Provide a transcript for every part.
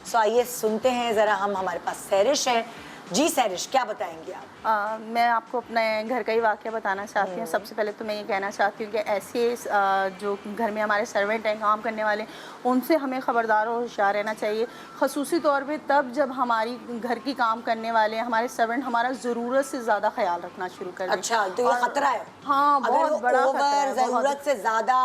सो आइए सुनते हैं ज़रा, हम हमारे पास सैरिश है। जी सैरिश, क्या बताएंगी आप? मैं आपको अपने घर का ही वाक़या बताना चाहती हूँ। सबसे पहले तो मैं ये कहना चाहती हूँ कि ऐसे जो घर में हमारे सर्वेंट हैं, काम करने वाले, उनसे हमें ख़बरदार और होशियार रहना चाहिए। ख़ुसूसी तौर पे तब जब हमारी घर की काम करने वाले हमारे सर्वेंट हमारा ज़रूरत से ज़्यादा ख़्याल रखना शुरू कर दें। अच्छा, तो ये खतरा है। हाँ, अगर बहुत वो बड़ा खतरा ओवर है, ज़रूरत से ज़्यादा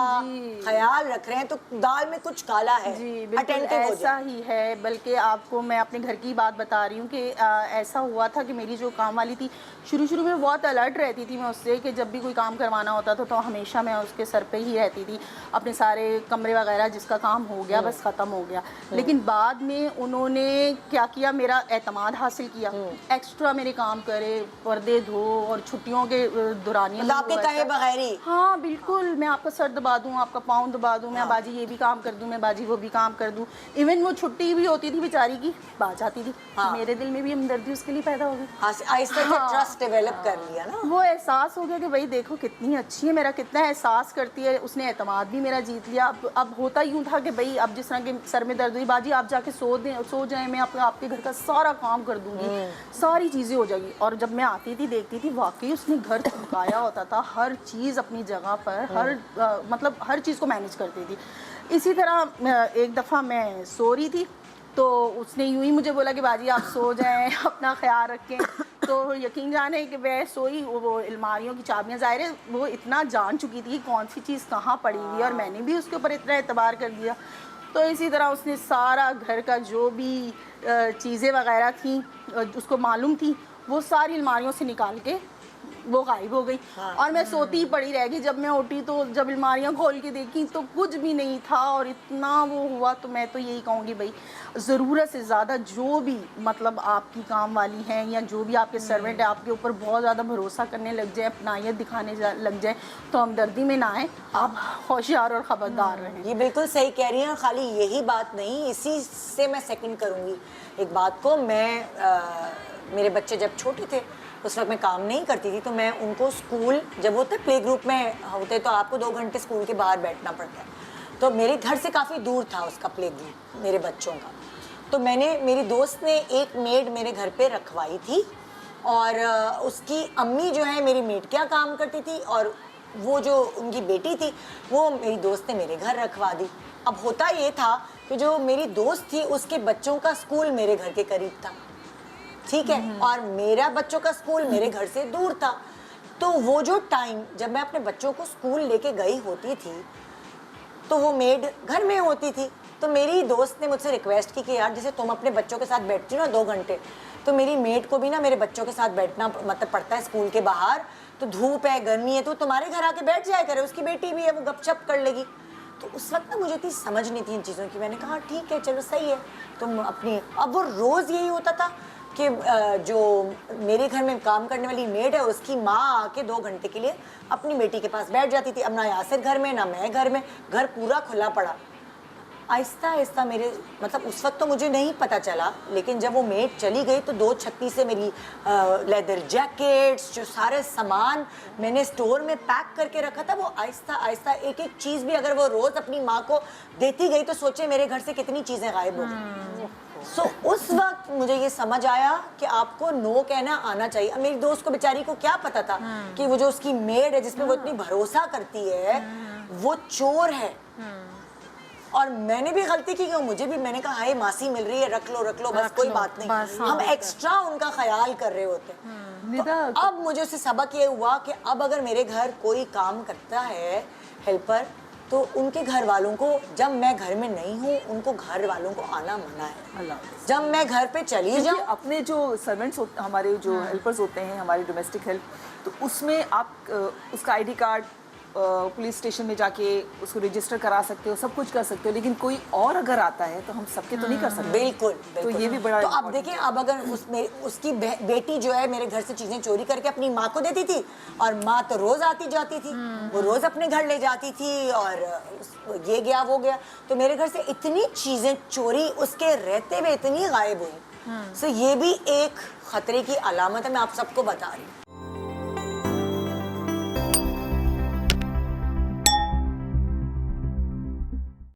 ख्याल रख रहे हैं तो दाल में कुछ काला है। जी, बिल्कुल अटेंटिव हो ऐसा जाए। ही है। बल्कि आपको मैं अपने घर की बात बता रही हूँ कि ऐसा हुआ था कि मेरी जो काम वाली थी, शुरू में बहुत अलर्ट रहती थी मैं उससे, कि जब भी कोई काम करवाना होता था तो हमेशा मैं उसके सर पे ही रहती थी। अपने सारे कमरे वगैरह जिसका काम हो गया बस ख़त्म हो गया। लेकिन बाद में उन्होंने क्या किया, मेरा एतमाद हासिल किया, एक्स्ट्रा मेरे काम करे, पर्दे धो, और छुट्टियों के दौरानिया मतलब आपके कहे बगैर ही। हाँ बिल्कुल, मैं आपका सर दबा दूँ, आपका पाँव दबा दूँ, मैं बाजी ये भी काम कर दूँ, मैं बाजी वो भी काम कर दूँ। इवन वो छुट्टी भी होती थी बेचारी की, बात जाती थी। हाँ। मेरे दिल में भी हमदर्दी उसके लिए पैदा हो गई। आहिस्ता से ट्रस्ट डेवलप कर लिया ना। वो एहसास हो गया कि भाई देखो कितनी अच्छी है, मेरा कितना एहसास करती है। उसने एतमाद भी मेरा जीत लिया। अब होता यूँ था कि भाई अब जिस तरह के सर में दर्द हुई, बाजी आप जाके सो जाएं, मैं आपके घर का सारा काम कर दूंगी, सारी चीज़ें हो जाएगी। और जब मैं आती थी देखती थी वाकई उसने घर चमकाया होता था, हर चीज़ अपनी जगह पर, मतलब हर चीज़ को मैनेज करती थी। इसी तरह एक दफ़ा मैं सो रही थी तो उसने यूं ही मुझे बोला कि बाजी आप सो जाएं, अपना ख्याल रखें। तो यकीन जाने कि मैं सोई, वो अलमारियों की चाबियां, ज़ाहिर है वो इतना जान चुकी थी कौन सी चीज़ कहाँ पड़ी हुई है, और मैंने भी उसके ऊपर इतना एतबार कर दिया। तो इसी तरह उसने सारा घर का जो भी चीज़ें वगैरह थी उसको मालूम थी, वो सारी अलमारियों से निकाल के वो गायब हो गई। और मैं सोती ही पड़ी रह गई। जब मैं उठी तो जब अलमारियाँ खोल के देखी तो कुछ भी नहीं था, और इतना वो हुआ। तो मैं तो यही कहूँगी भाई, ज़रूरत से ज़्यादा जो भी मतलब आपकी काम वाली हैं या जो भी आपके सर्वेंट है आपके ऊपर बहुत ज़्यादा भरोसा करने लग जाए, अपनायत दिखाने लग जाए, तो हमदर्दी में ना आए, आप होशियार और ख़बरदार रहें। ये बिल्कुल सही कह रही हैं। खाली यही बात नहीं, इसी से मैं सेकंड करूँगी एक बात को। मेरे बच्चे जब छोटे थे उस वक्त मैं काम नहीं करती थी, तो मैं उनको स्कूल जब होते प्ले ग्रुप में होते तो आपको 2 घंटे स्कूल के बाहर बैठना पड़ता है। तो मेरे घर से काफ़ी दूर था उसका प्ले ग्रुप मेरे बच्चों का। तो मेरी दोस्त ने एक मेड मेरे घर पे रखवाई थी, और उसकी अम्मी जो है मेरी मेड क्या काम करती थी, और वो जो उनकी बेटी थी वो मेरी दोस्त ने मेरे घर रखवा दी। अब होता ये था कि जो मेरी दोस्त थी उसके बच्चों का स्कूल मेरे घर के करीब था, ठीक है, और मेरा बच्चों का स्कूल मेरे घर से दूर था। तो वो जो टाइम जब मैं अपने बच्चों को स्कूल लेके गई होती थी तो वो मेड घर में होती थी। तो मेरी दोस्त ने मुझसे रिक्वेस्ट की कि यार जैसे तुम अपने बच्चों के साथ बैठती हो ना 2 घंटे, तो मेरी मेड को भी ना मेरे बच्चों के साथ बैठना मतलब पड़ता है स्कूल के बाहर, तो धूप है, गर्मी है, तो तुम्हारे घर आके बैठ जाया करे, उसकी बेटी भी है, वो गपशप कर लेगी। तो उस वक्त ना मुझे इतनी समझ नहीं थी इन चीज़ों की। मैंने कहा ठीक है चलो सही है तुम अपनी। अब वो रोज़ यही होता था कि जो मेरे घर में काम करने वाली मेड है उसकी माँ आके 2 घंटे के लिए अपनी बेटी के पास बैठ जाती थी। अब ना यासिर घर में ना मैं घर में, घर पूरा खुला पड़ा। आहिस्ता आहिस्ता मेरे मतलब उस वक्त तो मुझे नहीं पता चला, लेकिन जब वो मेड चली गई तो 2 छत्ती से मेरी लेदर जैकेट्स, जो सारे सामान मैंने स्टोर में पैक करके रखा था, वो आहिस्ता आहिस्ता एक एक चीज़ भी अगर वो रोज़ अपनी माँ को देती गई तो सोचे मेरे घर से कितनी चीज़ें गायब हो गई। सो उस वक्त मुझे ये समझ आया कि आपको नो कहना आना चाहिए। अब मेरी दोस्त को बेचारी को क्या पता था कि वो जो उसकी मेड है जिसपे वो इतनी भरोसा करती है वो चोर है। और मैंने भी गलती की, मुझे भी मैंने कहा हाय मासी मिल रही है, रख लो बस कोई बात नहीं, हम एक्स्ट्रा उनका ख्याल कर रहे होते। तो अब मुझे उससे सबक ये हुआ कि अब अगर मेरे घर कोई काम करता है हेल्पर, तो उनके घर वालों को, जब मैं घर में नहीं हूँ उनको घर वालों को आना मना है। जब मैं घर पे चली जाऊँ, अपने जो सर्वेंट्स हमारे जो हेल्पर्स होते हैं, हमारी डोमेस्टिक हेल्प, तो उसमें आप उसका आईडी कार्ड पुलिस स्टेशन में जाके उसको रजिस्टर करा सकते हो, सब कुछ कर सकते हो, लेकिन कोई और अगर आता है तो हम सबके तो नहीं कर सकते। बिल्कुल, तो ये भी बड़ा। तो अब देखिए, अब अगर उसकी बेटी जो है मेरे घर से चीजें चोरी करके अपनी माँ को देती थी, और माँ तो रोज आती जाती थी, वो रोज अपने घर ले जाती थी, और ये गया वो गया, तो मेरे घर से इतनी चीजें चोरी उसके रहते हुए इतनी गायब हुई। सो ये भी एक खतरे की अलामत है, मैं आप सबको बता रही हूँ।